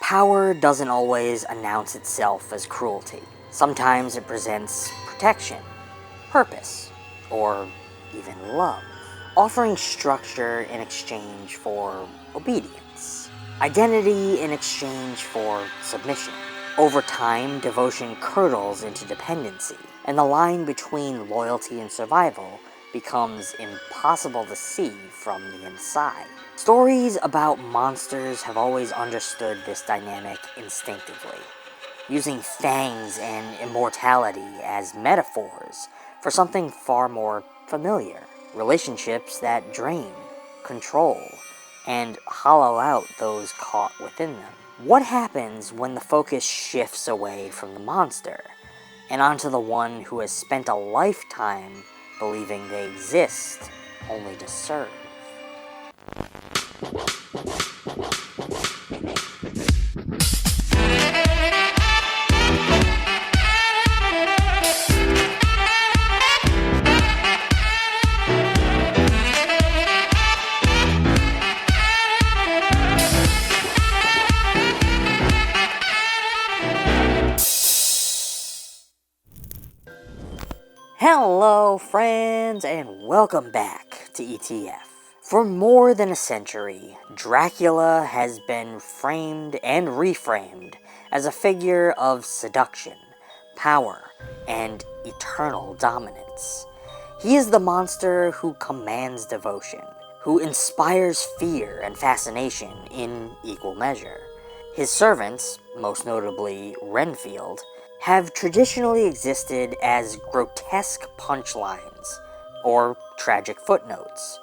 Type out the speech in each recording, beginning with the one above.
Power doesn't always announce itself as cruelty. Sometimes it presents protection, purpose, or even love, offering structure in exchange for obedience, identity in exchange for submission. Over time, devotion curdles into dependency, and the line between loyalty and survival becomes impossible to see from the inside. Stories about monsters have always understood this dynamic instinctively, using fangs and immortality as metaphors for something far more familiar. Relationships that drain, control, and hollow out those caught within them. What happens when the focus shifts away from the monster and onto the one who has spent a lifetime believing they exist only to serve? Hello friends, and welcome back to ETF. For more than a century, Dracula has been framed and reframed as a figure of seduction, power, and eternal dominance. He is the monster who commands devotion, who inspires fear and fascination in equal measure. His servants, most notably Renfield, have traditionally existed as grotesque punchlines, or tragic footnotes.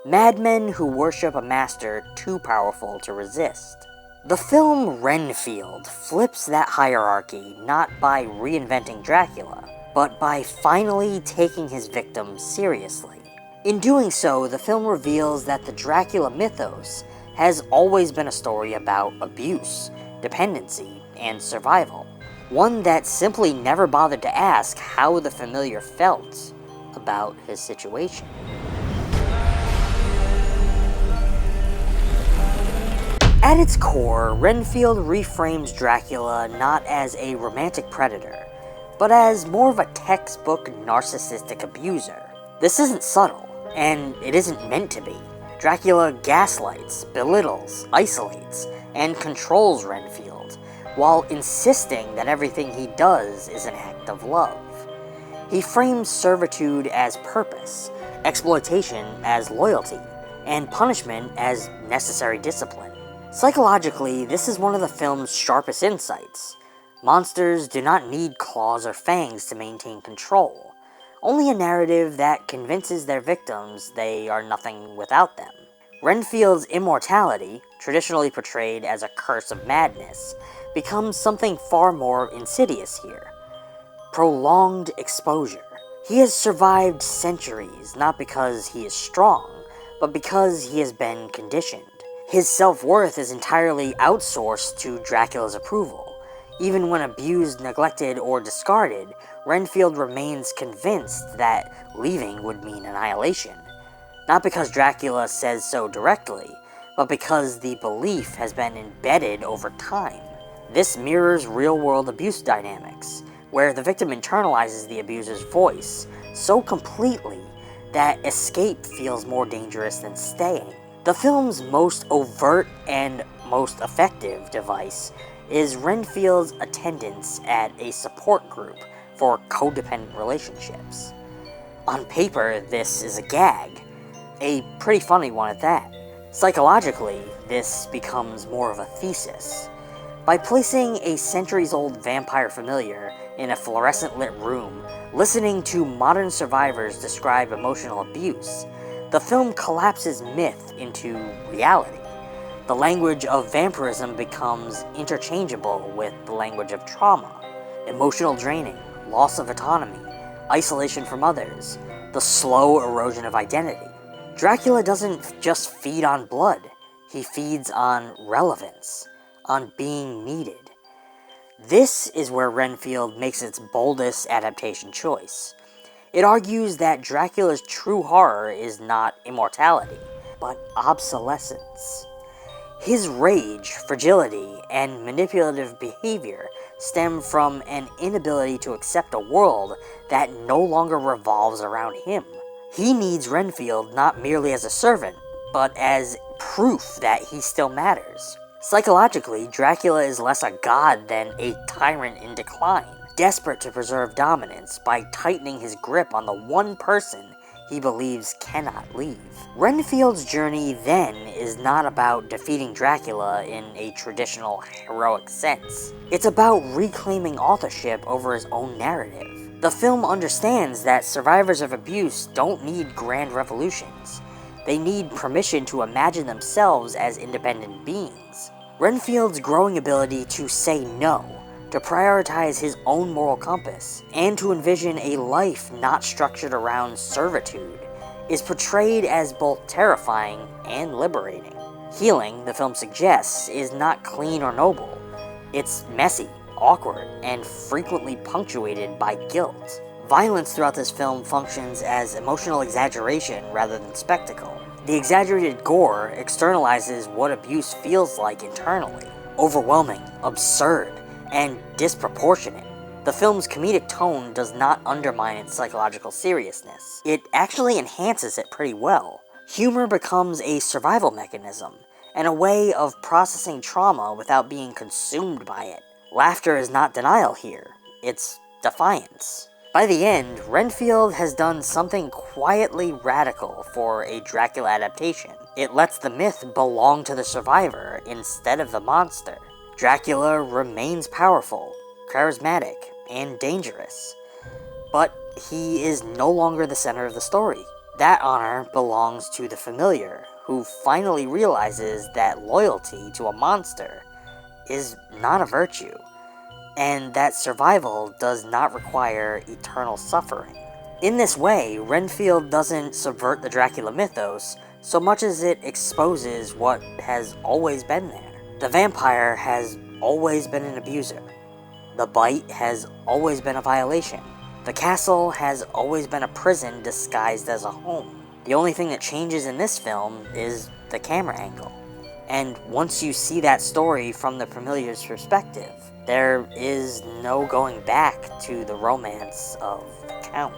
Madmen who worship a master too powerful to resist. The film Renfield flips that hierarchy not by reinventing Dracula, but by finally taking his victims seriously. In doing so, the film reveals that the Dracula mythos has always been a story about abuse, dependency, and survival. One that simply never bothered to ask how the familiar felt about his situation. At its core, Renfield reframes Dracula not as a romantic predator, but as more of a textbook narcissistic abuser. This isn't subtle, and it isn't meant to be. Dracula gaslights, belittles, isolates, and controls Renfield, while insisting that everything he does is an act of love. He frames servitude as purpose, exploitation as loyalty, and punishment as necessary discipline. Psychologically, this is one of the film's sharpest insights. Monsters do not need claws or fangs to maintain control, only a narrative that convinces their victims they are nothing without them. Renfield's immortality, traditionally portrayed as a curse of madness, becomes something far more insidious here. Prolonged exposure. He has survived centuries, not because he is strong, but because he has been conditioned. His self-worth is entirely outsourced to Dracula's approval. Even when abused, neglected, or discarded, Renfield remains convinced that leaving would mean annihilation. Not because Dracula says so directly, but because the belief has been embedded over time. This mirrors real-world abuse dynamics, where the victim internalizes the abuser's voice so completely that escape feels more dangerous than staying. The film's most overt and most effective device is Renfield's attendance at a support group for codependent relationships. On paper, this is a gag, a pretty funny one at that. Psychologically, this becomes more of a thesis. By placing a centuries-old vampire familiar in a fluorescent-lit room, listening to modern survivors describe emotional abuse, the film collapses myth into reality. The language of vampirism becomes interchangeable with the language of trauma, emotional draining, loss of autonomy, isolation from others, the slow erosion of identity. Dracula doesn't just feed on blood, he feeds on relevance, on being needed. This is where Renfield makes its boldest adaptation choice. It argues that Dracula's true horror is not immortality, but obsolescence. His rage, fragility, and manipulative behavior stem from an inability to accept a world that no longer revolves around him. He needs Renfield not merely as a servant, but as proof that he still matters. Psychologically, Dracula is less a god than a tyrant in decline, desperate to preserve dominance by tightening his grip on the one person he believes cannot leave. Renfield's journey then is not about defeating Dracula in a traditional heroic sense. It's about reclaiming authorship over his own narrative. The film understands that survivors of abuse don't need grand revolutions. They need permission to imagine themselves as independent beings. Renfield's growing ability to say no, to prioritize his own moral compass, and to envision a life not structured around servitude, is portrayed as both terrifying and liberating. Healing, the film suggests, is not clean or noble. It's messy, awkward, and frequently punctuated by guilt. Violence throughout this film functions as emotional exaggeration rather than spectacle. The exaggerated gore externalizes what abuse feels like internally. Overwhelming, absurd, and disproportionate. The film's comedic tone does not undermine its psychological seriousness. It actually enhances it pretty well. Humor becomes a survival mechanism, and a way of processing trauma without being consumed by it. Laughter is not denial here, it's defiance. By the end, Renfield has done something quietly radical for a Dracula adaptation. It lets the myth belong to the survivor instead of the monster. Dracula remains powerful, charismatic, and dangerous, but he is no longer the center of the story. That honor belongs to the familiar, who finally realizes that loyalty to a monster is not a virtue, and that survival does not require eternal suffering. In this way, Renfield doesn't subvert the Dracula mythos so much as it exposes what has always been there. The vampire has always been an abuser. The bite has always been a violation. The castle has always been a prison disguised as a home. The only thing that changes in this film is the camera angle. And once you see that story from the familiar's perspective, there is no going back to the romance of the Count.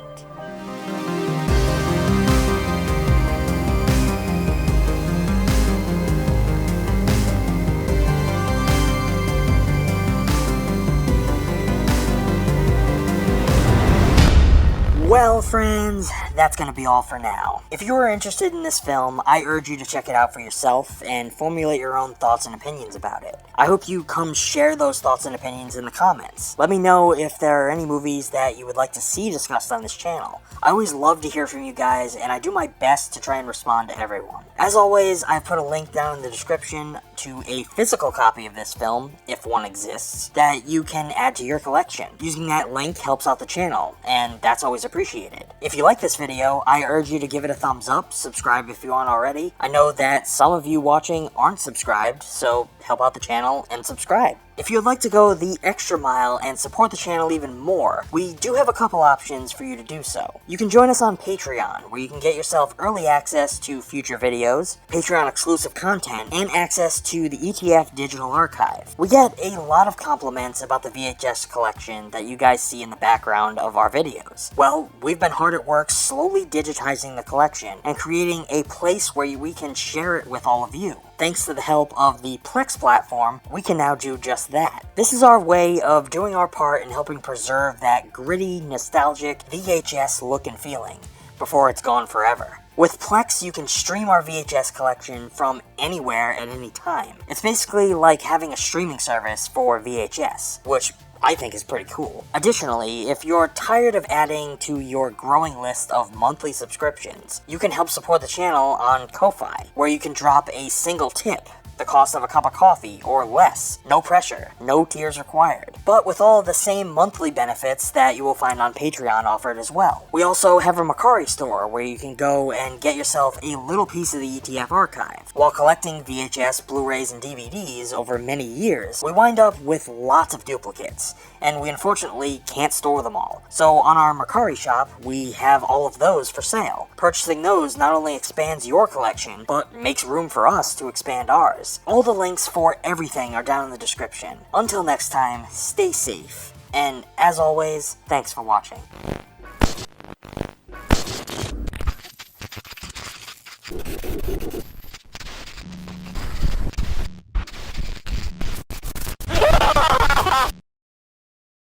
Well, friends, that's gonna be all for now. If you are interested in this film, I urge you to check it out for yourself and formulate your own thoughts and opinions about it. I hope you come share those thoughts and opinions in the comments. Let me know if there are any movies that you would like to see discussed on this channel. I always love to hear from you guys, and I do my best to try and respond to everyone. As always, I've put a link down in the description to a physical copy of this film, if one exists, that you can add to your collection. Using that link helps out the channel, and that's always appreciated. If you like this video, I urge you to give it a thumbs up, subscribe if you aren't already. I know that some of you watching aren't subscribed, so help out the channel and subscribe. If you'd like to go the extra mile and support the channel even more, we do have a couple options for you to do so. You can join us on Patreon, where you can get yourself early access to future videos, Patreon exclusive content, and access to the ETF Digital Archive. We get a lot of compliments about the VHS collection that you guys see in the background of our videos. Well, we've been hard at work slowly digitizing the collection and creating a place where we can share it with all of you. Thanks to the help of the Plex platform, we can now do just that. This is our way of doing our part in helping preserve that gritty, nostalgic VHS look and feeling before it's gone forever. With Plex, you can stream our VHS collection from anywhere at any time. It's basically like having a streaming service for VHS, which I think is pretty cool. Additionally, if you're tired of adding to your growing list of monthly subscriptions, you can help support the channel on Ko-Fi, where you can drop a single tip, the cost of a cup of coffee, or less. No pressure, no tiers required. But with all the same monthly benefits that you will find on Patreon offered as well. We also have a Mercari store where you can go and get yourself a little piece of the ETF archive. While collecting VHS, Blu-rays, and DVDs over many years, we wind up with lots of duplicates, and we unfortunately can't store them all. So on our Mercari shop, we have all of those for sale. Purchasing those not only expands your collection, but makes room for us to expand ours. course, all the links for everything are down in the description. Until next time, stay safe, and as always, thanks for watching.